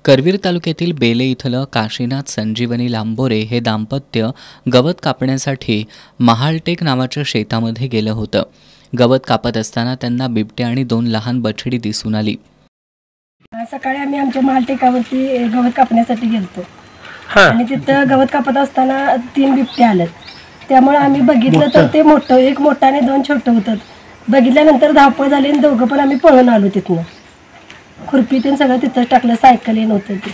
करवीर तालुक्यातील बेले इथलं काशीनाथ संजीवनी लांबोरे हे दाम्पत्य गवत कापण्यासाठी महालटेक नावाच्या शेतामध्ये गेलं होतं। गवत कापत असताना त्यांना बिबटे आणि 2 लहान बछडी दिसून आली। सकाळी आम्ही आमच्या महालटेकावरती गवत कापण्यासाठी गेलतो आणि तिथं गवत कापत असताना 3 बिबटे आलेत। त्यामुळे आम्ही बघितलं तर ते मोठं एक मोठं आणि 2 छोटे होतात। बघितल्यानंतर धावपळ झाली आणि दोघं पण आम्ही पळून आलो तिथनं। खुरपीतून सगळं तिथंच टाकलं, सायकलीन होतं ते।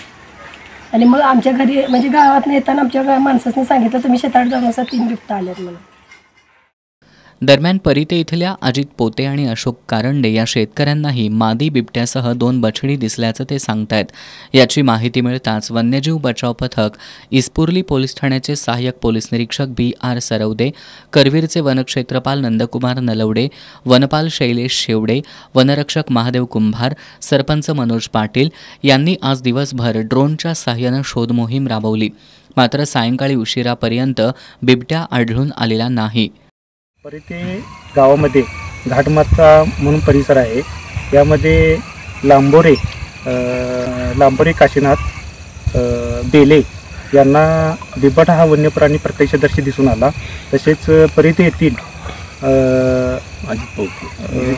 आणि मग आमच्या घरी म्हणजे गावात येताना आमच्या माणसाने सांगितलं तुम्ही शेतात जाऊन 3 बिबटे आलेत म्हणून। दरम्यान परिते इथल्या अजित पोते आणि अशोक कारंडे या शेतकऱ्यांनाही मादी बिबट्यासह 2 बछडी दिसल्याचं ते सांगतायत। याची माहिती मिळताच वन्यजीव बचाव पथक, इस्पुर्ली पोलीस ठाण्याचे सहाय्यक पोलीस निरीक्षक BR सरवदे, करवीरचे वनक्षेत्रपाल नंदकुमार नलवडे, वनपाल शैलेश शेवडे, वनरक्षक महादेव कुंभार, सरपंच मनोज पाटील यांनी आज दिवसभर ड्रोनच्या सहाय्यानं शोध मोहीम राबवली। मात्र सायंकाळी उशिरापर्यंत बिबट्या आढळून आलेला नाही। परिते गावामध्ये घाटमाथा म्हणून परिसर आहे। यामध्ये लांबोरे काशीनाथ बेले यांना बिबट हा वन्यप्राणी प्रत्यक्षदर्शी दिसून आला। तसेच परिते येथील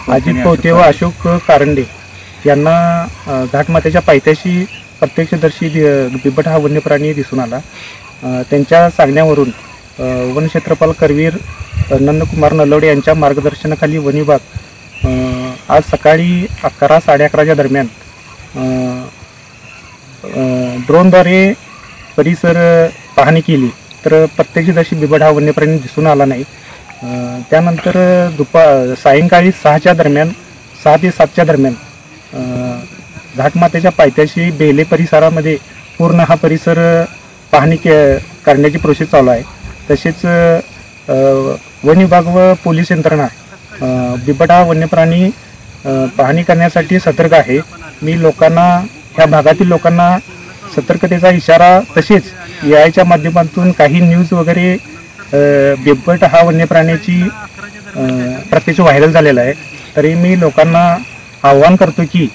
अजित पोते व अशोक कारंडे यांना घाटमाथ्याच्या पायथ्याशी प्रत्यक्षदर्शी बिबट हा वन्यप्राणी दिसून आला। त्यांच्या सांगण्यावरून वनक्षेत्रपाल करवीर नंदकुमार नलवडे यांच्या मार्गदर्शनाखाली वन विभाग आज सकाळी 11 साडे11च्या दरम्यान ड्रोनद्वारे परिसर पाहणी केली तर प्रत्यक्षदर्शी बिबट हा वन्यप्राणी दिसून आला नाही। त्यानंतर सायंकाळी 6च्या दरम्यान 6 ते 7च्या दरम्यान घाटमाथ्याच्या पायथ्याशी बेले परिसरामध्ये पूर्ण हा परिसर पाहणी करण्याची प्रोसेस चालू आहे। तसेच वन विभाग व पोलीस यंत्रणा बिबट हा वन्यप्राणी पाहणी करण्यासाठी सतर्क आहे। मी लोकांना ह्या भागातील लोकांना सतर्कतेचा इशारा तसेच याच्या माध्यमातून काही न्यूज वगैरे बिबट हा वन्यप्राण्याची प्रत्यक्ष व्हायरल झालेला आहे, तरी मी लोकांना आवाहन करतो की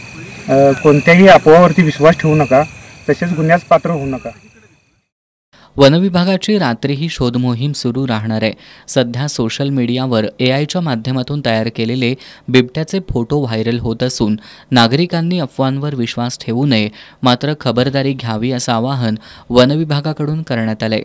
कोणत्याही अफवावरती विश्वास ठेवू नका, तसेच गुन्ह्यास पात्र होऊ नका। वनविभागाची रात्रीही शोध मोहीम सुरू राहणार आहे। सध्या सोशल मीडियावर AIच्या माध्यमातून तयार केलेले बिबट्याचे फोटो व्हायरल होत असून नागरिकांनी अफवांवर विश्वास ठेवू नये, मात्र खबरदारी घ्यावी असं आवाहन वनविभागाकडून करण्यात आलंय।